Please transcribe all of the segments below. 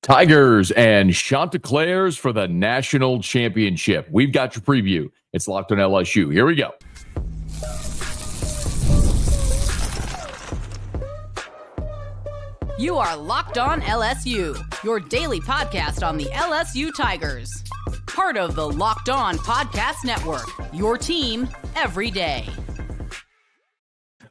Tigers and Chanticleers for the national championship. We've got your preview. It's Locked on LSU. Here we go. You are Locked on LSU, your daily podcast on the LSU Tigers. Part of the Locked On Podcast Network, your team every day.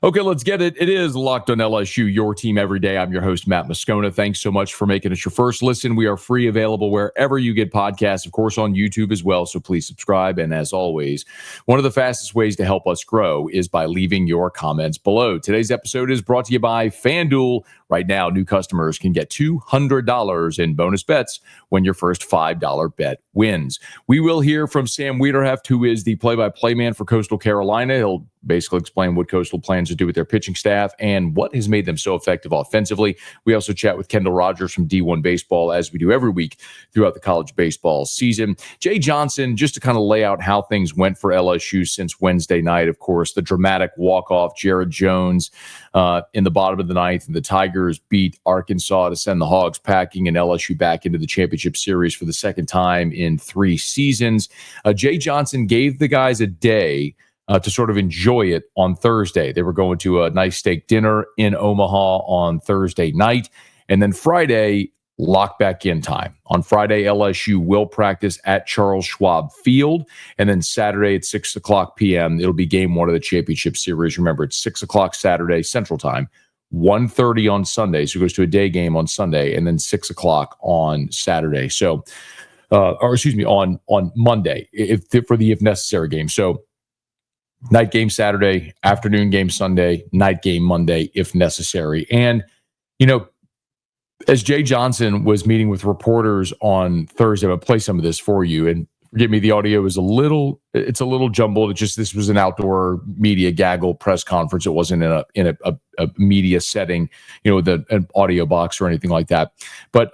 Okay, let's get it. It is Locked on LSU, your team every day. I'm your host, Matt Moscona. Thanks so much for making us your first listen. We are free, available wherever you get podcasts, of course, on YouTube as well. So please subscribe. And as always, one of the fastest ways to help us grow is by leaving your comments below. Today's episode is brought to you by FanDuel. Right now, new customers can get $200 in bonus bets when your first $5 bet wins. We will hear from Sam Weiderheft, who is the play-by-play man for Coastal Carolina. He'll basically explain what Coastal plans to do with their pitching staff and what has made them so effective offensively. We also chat with Kendall Rogers from D1 Baseball, as we do every week throughout the college baseball season. Jay Johnson, just to kind of lay out how things went for LSU since Wednesday night, of course, the dramatic walk-off, Jared Jones in the bottom of the ninth, and the Tigers beat Arkansas to send the Hogs packing and LSU back into the championship series for the second time in 3 seasons. Jay Johnson gave the guys a day to sort of enjoy it on Thursday. They were going to a nice steak dinner in Omaha on Thursday night. And then Friday, lock back in time. On Friday, LSU will practice at Charles Schwab Field. And then Saturday at 6 o'clock p.m., it'll be game 1 of the championship series. Remember, it's 6 o'clock Saturday Central Time, 1:30 on Sunday. So it goes to a day game on Sunday, and then 6 o'clock on Saturday. So, on Monday, for the if necessary game. So, night game Saturday, afternoon game Sunday, night game Monday, if necessary. And, as Jay Johnson was meeting with reporters on Thursday, I'm going to play some of this for you. And forgive me, the audio is a little jumbled. This was an outdoor media gaggle press conference. It wasn't in a media setting, with an audio box or anything like that. But,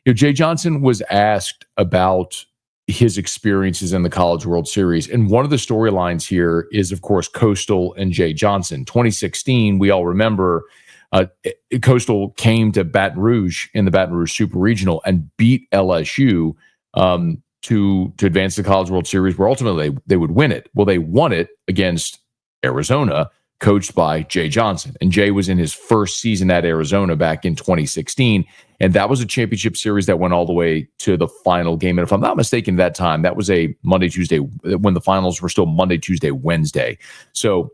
Jay Johnson was asked about his experiences in the College World Series. And one of the storylines here is, of course, Coastal and Jay Johnson. 2016, we all remember, Coastal came to Baton Rouge in the Baton Rouge Super Regional and beat LSU to advance the College World Series, where ultimately they would win it. Well, they won it against Arizona, coached by Jay Johnson. And Jay was in his first season at Arizona back in 2016. And that was a championship series that went all the way to the final game. And if I'm not mistaken, at that time, that was a Monday, Tuesday, when the finals were still Monday, Tuesday, Wednesday. So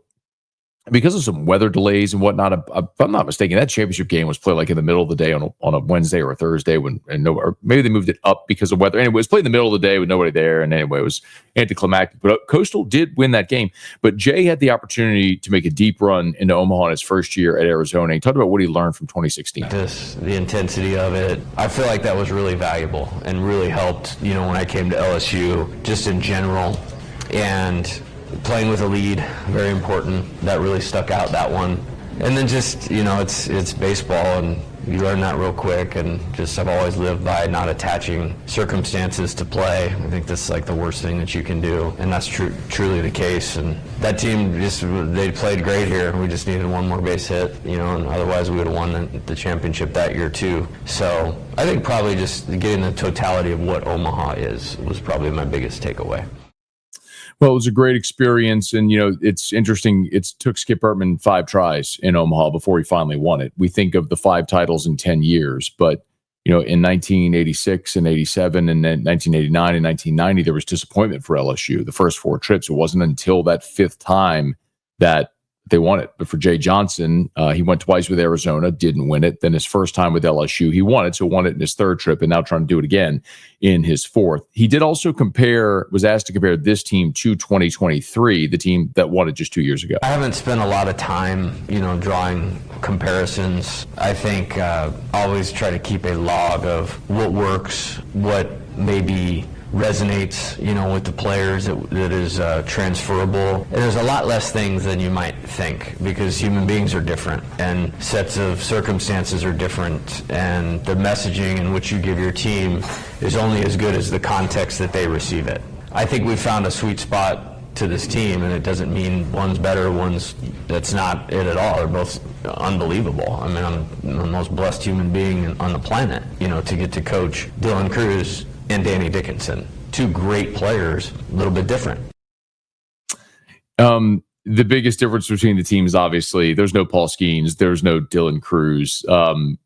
because of some weather delays and whatnot, if I'm not mistaken, that championship game was played like in the middle of the day on a Wednesday or a Thursday or maybe they moved it up because of weather. Anyway, it was played in the middle of the day with nobody there. And anyway, it was anticlimactic. But Coastal did win that game. But Jay had the opportunity to make a deep run into Omaha in his first year at Arizona. He talked about what he learned from 2016. The intensity of it, I feel like that was really valuable and really helped, when I came to LSU, just in general. And playing with a lead, very important. That really stuck out, that one. And then just, it's baseball, and you learn that real quick. And just, I've always lived by not attaching circumstances to play. I think that's like the worst thing that you can do, and that's truly the case. And that team they played great here. We just needed one more base hit, and otherwise we would have won the championship that year too. So I think probably just getting the totality of what Omaha was probably my biggest takeaway. Well, it was a great experience, and it's interesting. It took Skip Bertman 5 tries in Omaha before he finally won it. We think of the 5 titles in 10 years, but in 1986 and 87 and then 1989 and 1990, there was disappointment for LSU. The first 4 trips, it wasn't until that 5th time that they won it. But for Jay Johnson, he went twice with Arizona, didn't win it. Then his first time with LSU, he won it. So won it in his 3rd trip, and now trying to do it again in his 4th. He did also was asked to compare this team to 2023, the team that won it just 2 years ago. I haven't spent a lot of time, drawing comparisons. I think always try to keep a log of what works, what maybe resonates, with the players that is transferable. And there's a lot less things than you might think, because human beings are different and sets of circumstances are different, and the messaging in which you give your team is only as good as the context that they receive it. I think we found a sweet spot to this team, and it doesn't mean one's better, that's not it at all. They're both unbelievable. I mean, I'm the most blessed human being on the planet, to get to coach Dylan Cruz and Danny Dickinson. Two great players, a little bit different. The biggest difference between the teams, obviously, there's no Paul Skeens, there's no Dylan Cruz.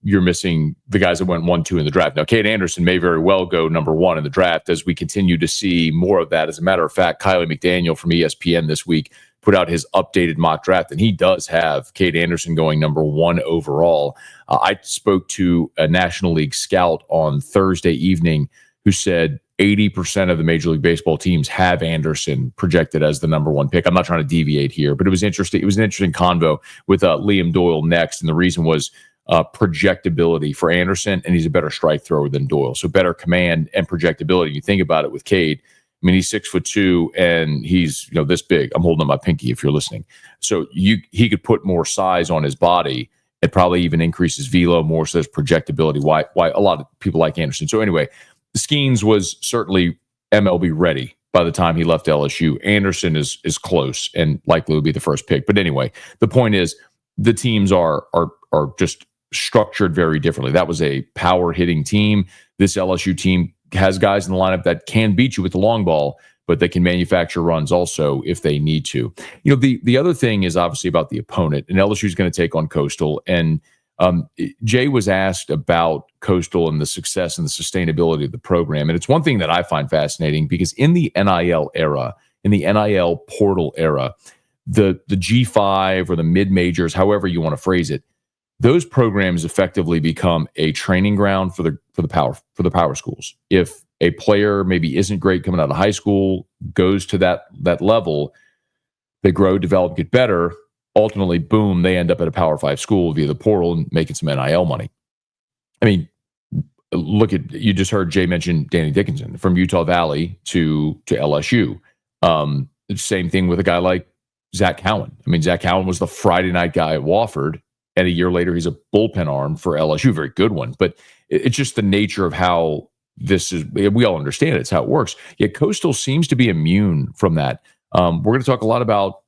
You're missing the guys that went 1-2 in the draft. Now, Cade Anderson may very well go number 1 in the draft as we continue to see more of that. As a matter of fact, Kylie McDaniel from ESPN this week put out his updated mock draft, and he does have Cade Anderson going number 1 overall. I spoke to a National League scout on Thursday evening who said 80% of the Major League Baseball teams have Anderson projected as the number 1 pick. I'm not trying to deviate here, but it was interesting. It was an interesting convo with Liam Doyle next, and the reason was projectability for Anderson, and he's a better strike thrower than Doyle, so better command and projectability. You think about it with Cade. I mean, he's 6'2", and he's this big. I'm holding up my pinky if you're listening. So he could put more size on his body. It probably even increases velo more, so there's projectability. Why a lot of people like Anderson. So anyway, Skeens was certainly MLB ready by the time he left LSU. Anderson is close and likely will be the first pick. But anyway, the point is the teams are just structured very differently. That was a power hitting team. This LSU team has guys in the lineup that can beat you with the long ball, but they can manufacture runs also if they need to. The other thing is obviously about the opponent, and LSU is going to take on Coastal. And Jay was asked about Coastal and the success and the sustainability of the program. And it's one thing that I find fascinating because in the NIL era, in the NIL portal era, the G5 or the mid-majors, however you want to phrase it, those programs effectively become a training ground for the power schools. If a player maybe isn't great coming out of high school, goes to that level, they grow, develop, get better. Ultimately, boom, they end up at a Power 5 school via the portal and making some NIL money. I mean, you just heard Jay mention Danny Dickinson from Utah Valley to LSU. Same thing with a guy like Zach Cowan. I mean, Zach Cowan was the Friday night guy at Wofford, and a year later, he's a bullpen arm for LSU, very good one. But it's just the nature of how this is. We all understand it. It's how it works. Yet Coastal seems to be immune from that. We're going to talk a lot about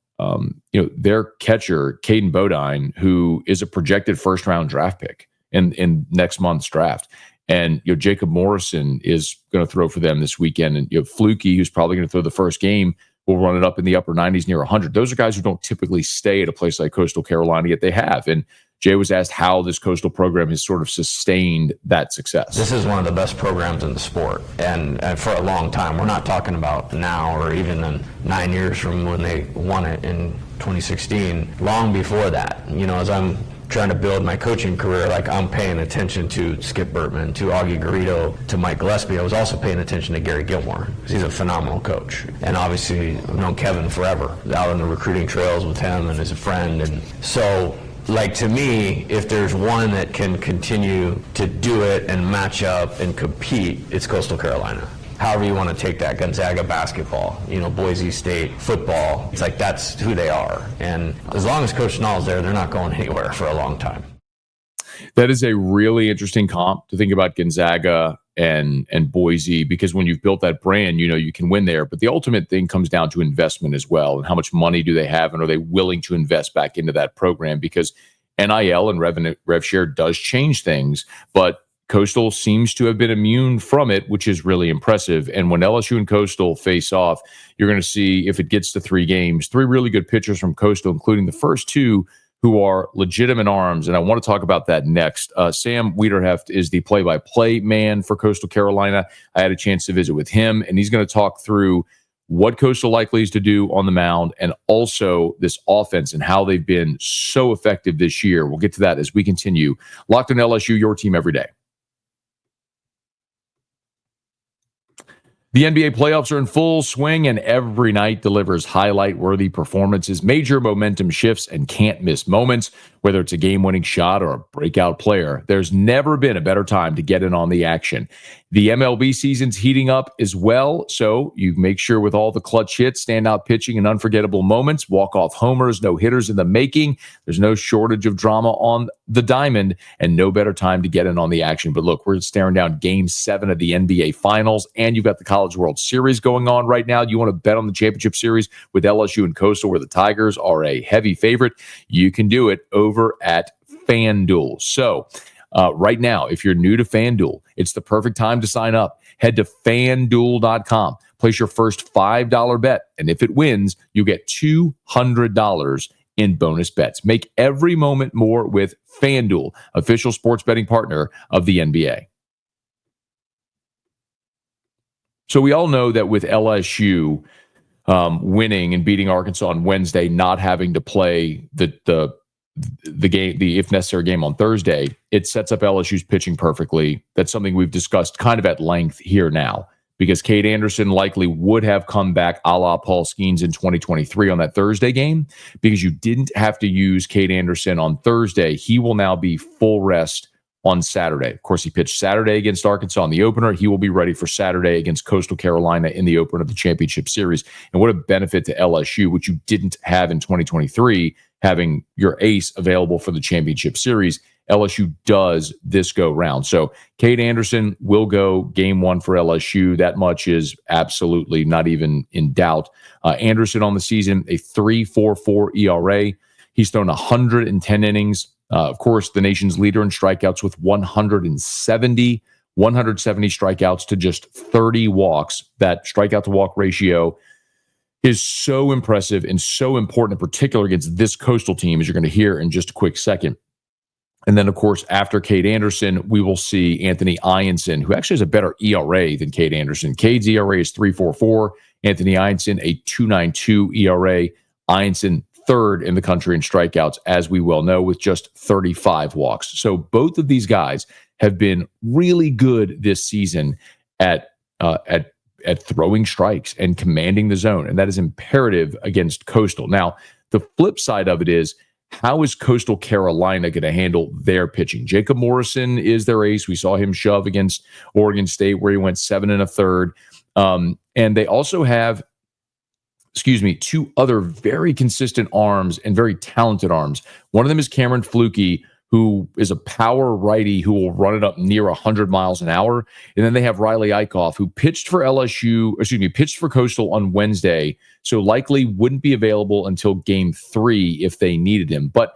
their catcher, Caden Bodine, who is a projected first-round draft pick in next month's draft. And Jacob Morrison is going to throw for them this weekend. And Fluky, who's probably going to throw the first game, will run it up in the upper 90s near 100. Those are guys who don't typically stay at a place like Coastal Carolina, yet they have. And Jay was asked how this Coastal program has sort of sustained that success. This is one of the best programs in the sport, and for a long time. We're not talking about now or even in 9 years from when they won it in 2016. Long before that, as I'm trying to build my coaching career, like I'm paying attention to Skip Bertman, to Augie Garrido, to Mike Gillespie. I was also paying attention to Gary Gilmore because he's a phenomenal coach. And obviously, I've known Kevin forever, out on the recruiting trails with him and as a friend. And so, to me, if there's one that can continue to do it and match up and compete, it's Coastal Carolina. However you want to take that, Gonzaga basketball, Boise State football, it's like that's who they are. And as long as Coach Nall's there, they're not going anywhere for a long time. That is a really interesting comp to think about Gonzaga and Boise, because when you've built that brand, you can win there. But the ultimate thing comes down to investment as well, and how much money do they have, and are they willing to invest back into that program? Because NIL and rev share does change things, but Coastal seems to have been immune from it, which is really impressive. And when LSU and Coastal face off, you're going to see, if it gets to 3 games, 3 really good pitchers from Coastal, including the first 2 who are legitimate arms. And I want to talk about that next. Sam Weiderheft is the play-by-play man for Coastal Carolina. I had a chance to visit with him, and he's going to talk through what Coastal likely is to do on the mound, and also this offense and how they've been so effective this year. We'll get to that as we continue. Locked on LSU, your team every day. The NBA playoffs are in full swing, and every night delivers highlight-worthy performances, major momentum shifts, and can't-miss moments. whether it's a game-winning shot or a breakout player, there's never been a better time to get in on the action. The MLB season's heating up as well, so you make sure with all the clutch hits, standout pitching, and unforgettable moments, walk-off homers, no-hitters in the making, there's no shortage of drama on the diamond, and no better time to get in on the action. But look, we're staring down Game 7 of the NBA Finals, and you've got the College World Series going on right now. You want to bet on the championship series with LSU and Coastal, where the Tigers are a heavy favorite. You can do it over at FanDuel. So right now, if you're new to FanDuel, it's the perfect time to sign up. Head to FanDuel.com. Place your first $5 bet, and if it wins, you get $200 in bonus bets. Make every moment more with FanDuel, official sports betting partner of the NBA. So we all know that with LSU winning and beating Arkansas on Wednesday, not having to play the game, the if necessary game on Thursday, it sets up LSU's pitching perfectly. That's something we've discussed kind of at length here now, because Cade Anderson likely would have come back a la Paul Skeens in 2023 on that Thursday game, because you didn't have to use Cade Anderson on Thursday. He will now be full rest on Saturday. Of course, he pitched Saturday against Arkansas in the opener. He will be ready for Saturday against Coastal Carolina in the opener of the championship series. And what a benefit to LSU, which you didn't have in 2023, having your ace available for the championship series. LSU does this go round. So Cade Anderson will go game 1 for LSU. That much is absolutely not even in doubt. Anderson on the season, a 3.44 ERA. He's thrown 110 innings. Of course, the nation's leader in strikeouts with 170 strikeouts to just 30 walks. That strikeout to walk ratio is so impressive and so important, in particular against this Coastal team, as you're going to hear in just a quick second. And then, of course, after Cade Anderson, we will see Anthony Ianson, who actually has a better ERA than Cade Anderson. Cade's ERA is 3.44. Anthony Ianson, a 2.92 ERA. Ianson, third in the country in strikeouts, as we well know, with just 35 walks. So both of these guys have been really good this season at throwing strikes and commanding the zone, and that is imperative against Coastal. Now, the flip side of it is, how is Coastal Carolina going to handle their pitching? Jacob Morrison is their ace. We saw him shove against Oregon State, where he went 7 1/3. And they also have, two other very consistent arms and very talented arms. One of them is Cameron Flukie, who is a power righty who will run it up near 100 miles an hour. And then they have Riley Eichhoff, who pitched for Coastal on Wednesday, so likely wouldn't be available until game 3 if they needed him. But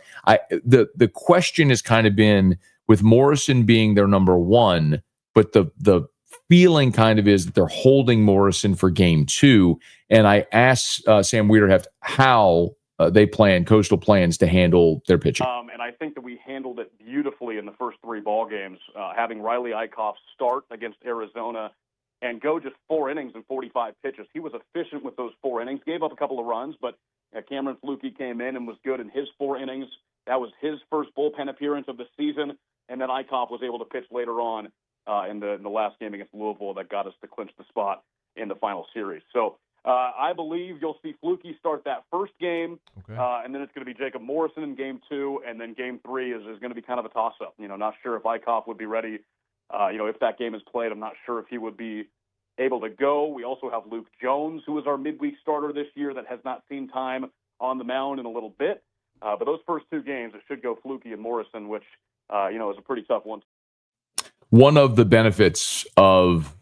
the question has kind of been, with Morrison being their number 1, but the feeling kind of is that they're holding Morrison for game 2. And I asked Sam Weiderheft how Coastal plans to handle their pitching. And I think that we handled it beautifully in the first 3 ball games, having Riley Eichhoff start against Arizona and go just 4 innings and 45 pitches. He was efficient with those 4 innings, gave up a couple of runs, but Cameron Flukie came in and was good in his 4 innings. That was his first bullpen appearance of the season, and then Eichhoff was able to pitch later on in the last game against Louisville that got us to clinch the spot in the final series. So I believe you'll see Flukie start that first game, and then it's going to be Jacob Morrison in game 2, and then game 3 is going to be kind of a toss-up. Not sure if Eichhoff would be ready. If that game is played, I'm not sure if he would be able to go. We also have Luke Jones, who is our midweek starter this year, that has not seen time on the mound in a little bit. But those first 2 games, it should go Flukie and Morrison, which is a pretty tough one. One of the benefits of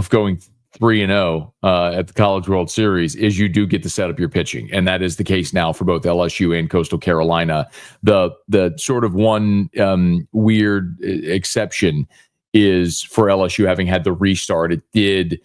going 3-0 at the College World Series is you do get to set up your pitching, and that is the case now for both LSU and Coastal Carolina. The sort of one weird exception is for LSU having had the restart. It did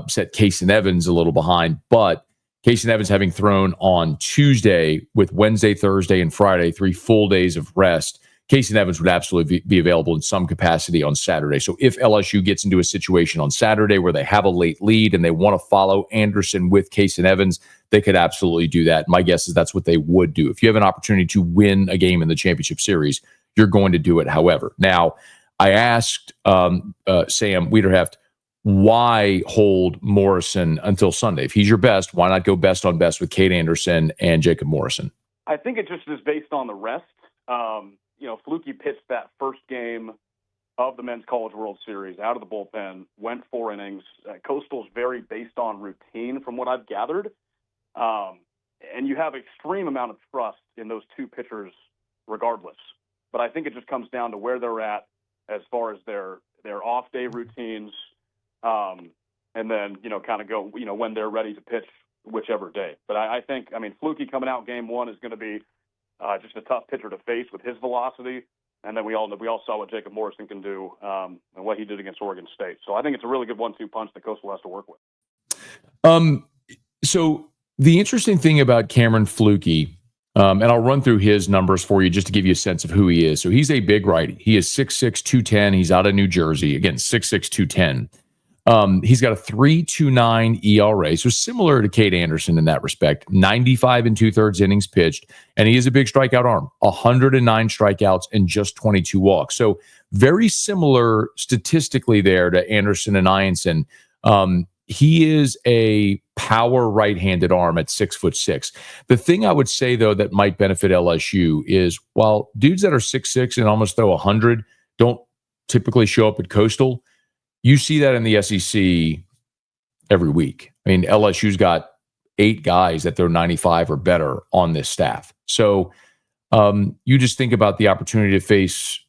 set Casey Evans a little behind, but Casey Evans having thrown on Tuesday with Wednesday, Thursday, and Friday, 3 full days of rest, Casey Evans would absolutely be available in some capacity on Saturday. So if LSU gets into a situation on Saturday where they have a late lead and they want to follow Anderson with Casey Evans, they could absolutely do that. My guess is that's what they would do. If you have an opportunity to win a game in the championship series, you're going to do it. However, now I asked Sam Weiderheft, why hold Morrison until Sunday? If he's your best, why not go best on best with Cade Anderson and Jacob Morrison? I think it just is based on the rest. Fluky pitched that first game of the Men's College World Series out of the bullpen, went 4 innings. Coastal's very based on routine from what I've gathered. And you have extreme amount of trust in those two pitchers regardless. But I think it just comes down to where they're at as far as their off-day routines, and then, kind of go, when they're ready to pitch whichever day. But I think, Fluky coming out game 1 is going to be just a tough pitcher to face with his velocity. And then we all saw what Jacob Morrison can do and what he did against Oregon State. So I think it's a really good 1-2 punch that Coastal has to work with. So the interesting thing about Cameron Fluky, and I'll run through his numbers for you just to give you a sense of who he is. So he's a big righty. He is 6'6", 210. He's out of New Jersey. Again, 6'6", 210. He's got a 3.29 ERA, so similar to Cade Anderson in that respect. 95 2/3 innings pitched, and he is a big strikeout arm. 109 strikeouts and just 22 walks. So very similar statistically there to Anderson and Ianson. He is a power right-handed arm at 6'6". The thing I would say, though, that might benefit LSU is while dudes that are 6'6" and almost throw 100 don't typically show up at Coastal, you see that in the SEC every week. LSU's got 8 guys that throw 95 or better on this staff. So you just think about the opportunity to face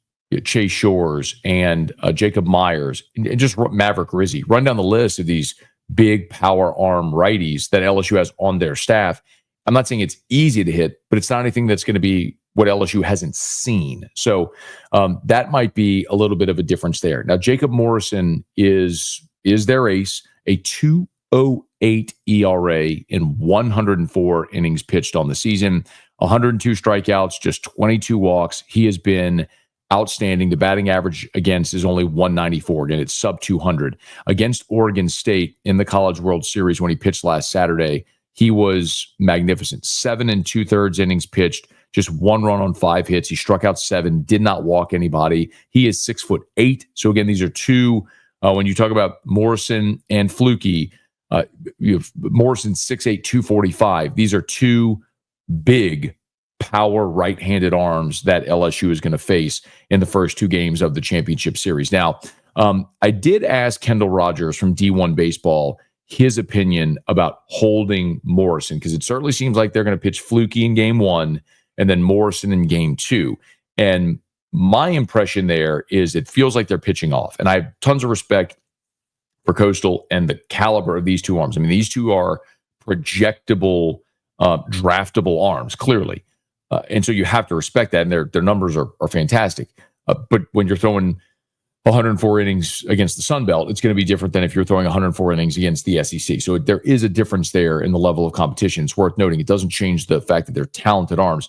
Chase Shores and Jacob Myers and just Maverick Rizzi. Run down the list of these big power arm righties that LSU has on their staff. I'm not saying it's easy to hit, but it's not anything that's going to be what LSU hasn't seen. So that might be a little bit of a difference there. Now, Jacob Morrison is their ace, a 2.08 ERA in 104 innings pitched on the season, 102 strikeouts, just 22 walks. He has been outstanding. The batting average against is only 194. Again, it's sub 200. Against Oregon State in the College World Series when he pitched last Saturday, he was magnificent. 7 2/3 innings pitched, just 1 run on 5 hits. He struck out 7, did not walk anybody. He is 6'8". So again, these are two, when you talk about Morrison and Fluky, you have Morrison 6'8", 245. These are two big power right-handed arms that LSU is going to face in the first 2 games of the championship series. Now, I did ask Kendall Rogers from D1 Baseball his opinion about holding Morrison, because it certainly seems like they're going to pitch Fluky in game 1 and then Morrison in game 2. And my impression there is it feels like they're pitching off. And I have tons of respect for Coastal and the caliber of these two arms. These two are projectable, draftable arms, clearly. And so you have to respect that. And their numbers are fantastic. But when you're throwing 104 innings against the Sun Belt, it's going to be different than if you're throwing 104 innings against the SEC. So there is a difference there in the level of competition. It's worth noting. It doesn't change the fact that they're talented arms.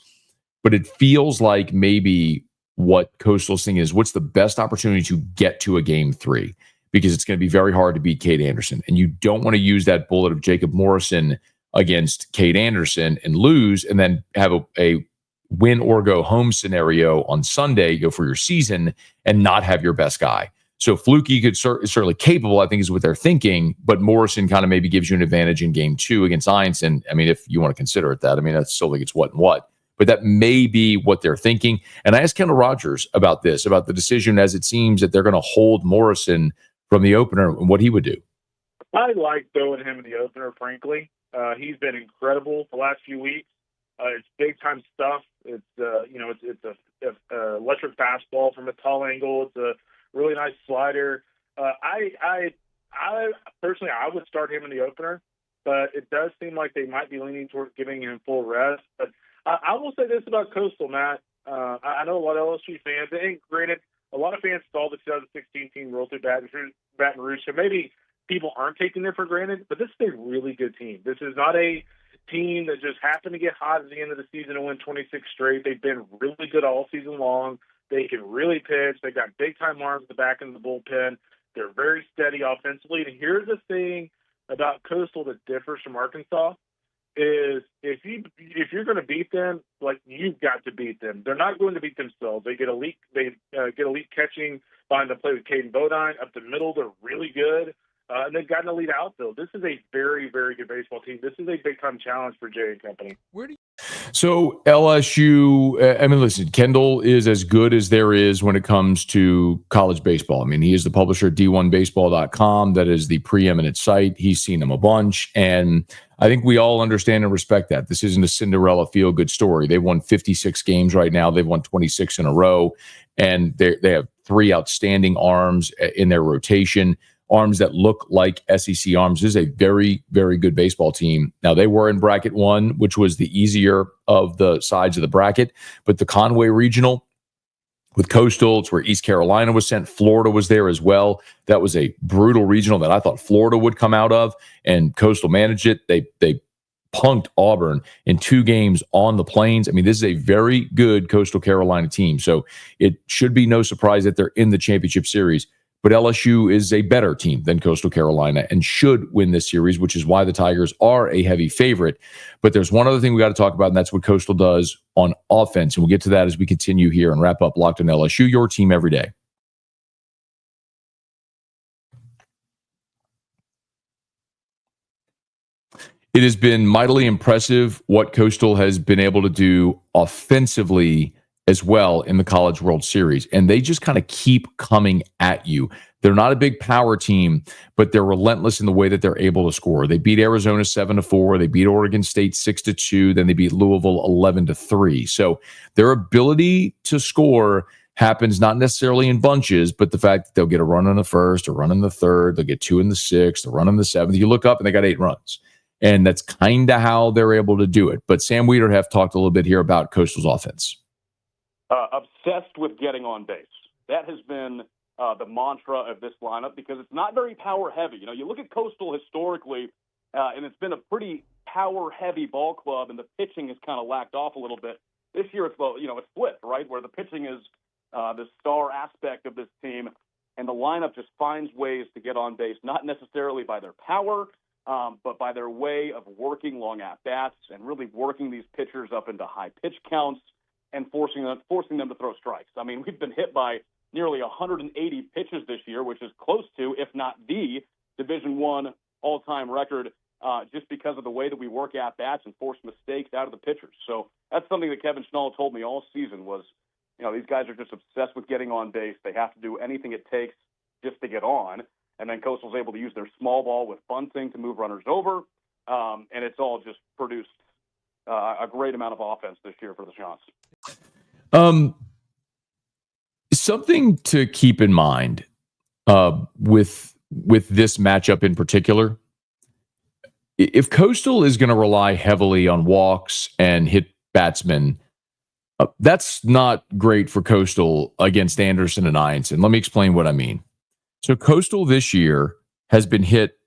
But it feels like maybe what Coastal's thinking is, what's the best opportunity to get to a game 3? Because it's going to be very hard to beat Cade Anderson. And you don't want to use that bullet of Jacob Morrison against Cade Anderson and lose, and then have a win or go home scenario on Sunday, go for your season, and not have your best guy. So Fluky is certainly capable, I think is what they're thinking, but Morrison kind of maybe gives you an advantage in game 2 against Ianson. If you want to consider it that. That's still like it's what and what. But that may be what they're thinking. And I asked Kendall Rogers about this, about the decision, as it seems that they're going to hold Morrison from the opener and what he would do. I like throwing him in the opener, frankly. He's been incredible the last few weeks. It's big time stuff. It's it's a electric fastball from a tall angle. It's a really nice slider. I personally, I would start him in the opener, but it does seem like they might be leaning towards giving him full rest. But I will say this about Coastal, Matt. I know a lot of LSU fans, and granted, a lot of fans saw the 2016 team roll through Baton Rouge, so maybe people aren't taking it for granted, but this is a really good team. This is not a team that just happened to get hot at the end of the season and win 26 straight. They've been really good all season long. They can really pitch. They got big-time arms at the back end of the bullpen. They're very steady offensively. And here's the thing about Coastal that differs from Arkansas is if you're going to beat them, like, you've got to beat them. They're not going to beat themselves. They get elite catching behind the plate with Caden Bodine. Up the middle, they're really good. And they've got an elite outfield. This is a very, very good baseball team. This is a big-time challenge for Jay and company. So LSU, I mean, listen, Kendall is as good as there is when it comes to college baseball. I mean, he is the publisher at D1Baseball.com. That is the preeminent site. He's seen them a bunch. And I think we all understand and respect that. This isn't a Cinderella feel-good story. They've won 56 games right now. They've won 26 in a row. And they have 3 outstanding arms in their rotation. Arms that look like SEC arms. This is a very, very good baseball team. Now, they were in bracket 1, which was the easier of the sides of the bracket, but the Conway Regional with Coastal, it's where East Carolina was sent. Florida was there as well. That was a brutal regional that I thought Florida would come out of, and Coastal managed it. They punked Auburn in 2 games on the Plains. I mean, this is a very good Coastal Carolina team, so it should be no surprise that they're in the championship series. But LSU is a better team than Coastal Carolina and should win this series, which is why the Tigers are a heavy favorite. But there's one other thing we got to talk about, and that's what Coastal does on offense. And we'll get to that as we continue here and wrap up Locked on LSU, your team every day. It has been mightily impressive what Coastal has been able to do offensively as well in the College World Series. And they just kind of keep coming at you. They're not a big power team, but they're relentless in the way that they're able to score. They beat Arizona 7-4. They beat Oregon State 6-2. Then they beat Louisville 11-3. So their ability to score happens not necessarily in bunches, but the fact that they'll get a run in the first, a run in the third, they'll get 2 in the sixth, a run in the seventh. You look up and they got 8 runs. And that's kind of how they're able to do it. But Sam Weiderheft talked a little bit here about Coastal's offense. Obsessed with getting on base. That has been the mantra of this lineup because it's not very power heavy. You know, you look at Coastal historically, and it's been a pretty power heavy ball club, and the pitching has kind of lacked off a little bit. This year, it's flipped, right, where the pitching is the star aspect of this team, and the lineup just finds ways to get on base, not necessarily by their power, but by their way of working long at bats and really working these pitchers up into high pitch counts and forcing them to throw strikes. I mean, we've been hit by nearly 180 pitches this year, which is close to, if not the, Division I all-time record, just because of the way that we work at bats and force mistakes out of the pitchers. So that's something that Kevin Schnall told me all season was, these guys are just obsessed with getting on base. They have to do anything it takes just to get on. And then Coastal's able to use their small ball with bunting to move runners over, and it's all just produced a great amount of offense this year for the Giants. Something to keep in mind with this matchup in particular, if Coastal is going to rely heavily on walks and hit batsmen, that's not great for Coastal against Anderson and Ianson. Let me explain what I mean. So Coastal this year has been hit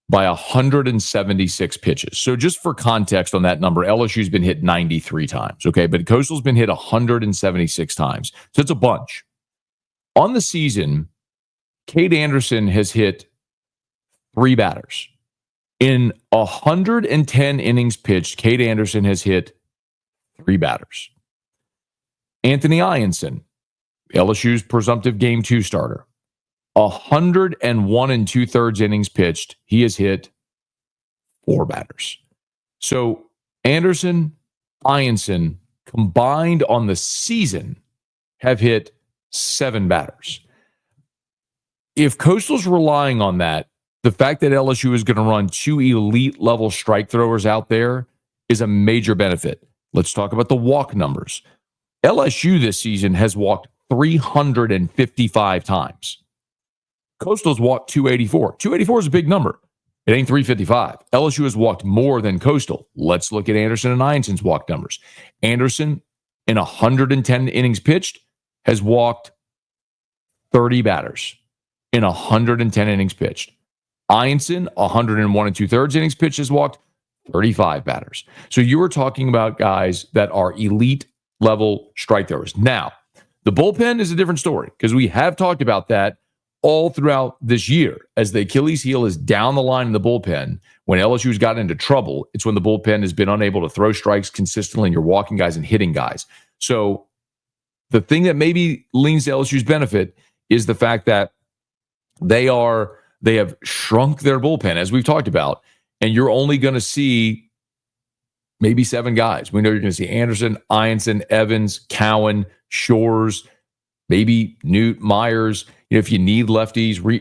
by 176 pitches. So just for context on that number, LSU's been hit 93 times, okay? But Coastal's been hit 176 times. So it's a bunch. On the season, Cade Anderson has hit 3 batters. In 110 innings pitched, Cade Anderson has hit 3 batters. Anthony Ianson, LSU's presumptive Game 2 starter, 101 2/3 innings pitched, he has hit 4 batters. So Anderson, Ianson, combined on the season, have hit 7 batters. If Coastal's relying on that, the fact that LSU is going to run 2 elite level strike throwers out there is a major benefit. Let's talk about the walk numbers. LSU this season has walked 355 times. Coastal's walked 284. 284 is a big number. It ain't 355. LSU has walked more than Coastal. Let's look at Anderson and Ianson's walk numbers. Anderson, in 110 innings pitched, has walked 30 batters in 110 innings pitched. Ianson, 101 2/3 innings pitched, has walked 35 batters. So you were talking about guys that are elite level strike throwers. Now, the bullpen is a different story because we have talked about that all throughout this year. As the Achilles heel is down the line in the bullpen, when LSU's gotten into trouble, it's when the bullpen has been unable to throw strikes consistently and you're walking guys and hitting guys. So the thing that maybe leans to LSU's benefit is the fact that they have shrunk their bullpen, as we've talked about, and you're only going to see maybe 7 guys. We know you're going to see Anderson, Ianson, Evans, Cowan, Shores, maybe Newt, Myers. If you need lefties,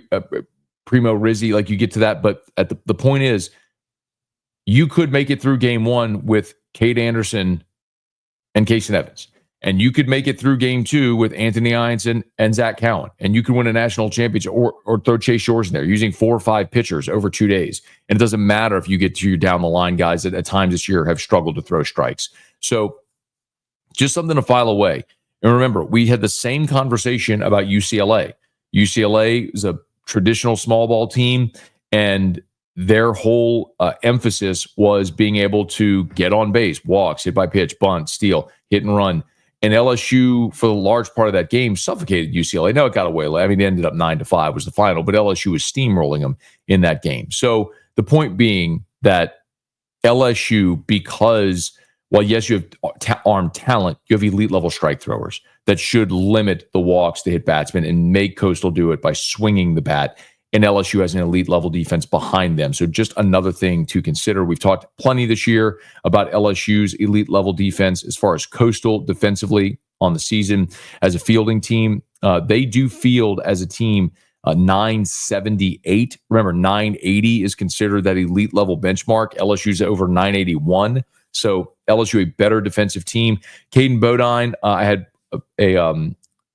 Primo Rizzi, like you get to that. But at the point is, you could make it through game 1 with Cade Anderson and Casey Evans. And you could make it through game 2 with Anthony Ianson and Zach Cowan. And you could win a national championship or throw Chase Shores in there using 4 or 5 pitchers over 2 days. And it doesn't matter if you get to your down the line guys that at times this year have struggled to throw strikes. So just something to file away. And remember, we had the same conversation about UCLA. UCLA is a traditional small ball team, and their whole emphasis was being able to get on base, walks, hit by pitch, bunt, steal, hit and run. And LSU, for the large part of that game, suffocated UCLA. No, it got away. I mean, it ended up 9-5 was the final, but LSU was steamrolling them in that game. So the point being that LSU, because while yes, you have arm talent, you have elite level strike throwers that should limit the walks to hit batsmen and make Coastal do it by swinging the bat. And LSU has an elite level defense behind them. So just another thing to consider. We've talked plenty this year about LSU's elite level defense as far as Coastal defensively on the season. As a fielding team, they do field as a team 978. Remember, 980 is considered that elite level benchmark. LSU's over 981. So LSU, a better defensive team. Caden Bodine, I had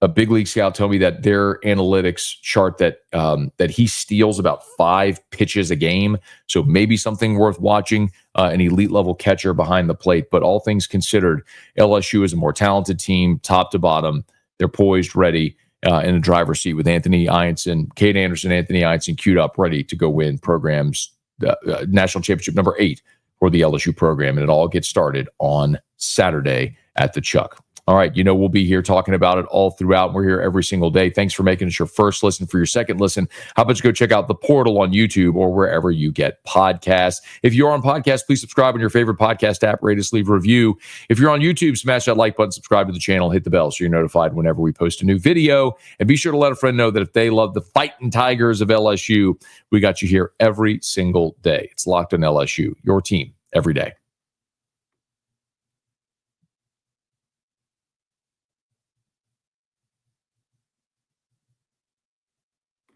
a big league scout tell me that their analytics chart that he steals about 5 pitches a game. So maybe something worth watching, an elite level catcher behind the plate. But all things considered, LSU is a more talented team, top to bottom. They're poised, ready, in the driver's seat with Anthony Ianson, Cade Anderson, Anthony Ianson queued up, ready to go win programs, national championship number 8 for the LSU program. And it all gets started on Saturday at the Chuck. All right, we'll be here talking about it all throughout. We're here every single day. Thanks for making us your first listen. For your second listen, how about you go check out the portal on YouTube or wherever you get podcasts. If you're on podcast, please subscribe on your favorite podcast app. Rate us, leave a review. If you're on YouTube, smash that like button, subscribe to the channel, hit the bell so you're notified whenever we post a new video. And be sure to let a friend know that if they love the Fighting Tigers of LSU, we got you here every single day. It's Locked on LSU, your team every day.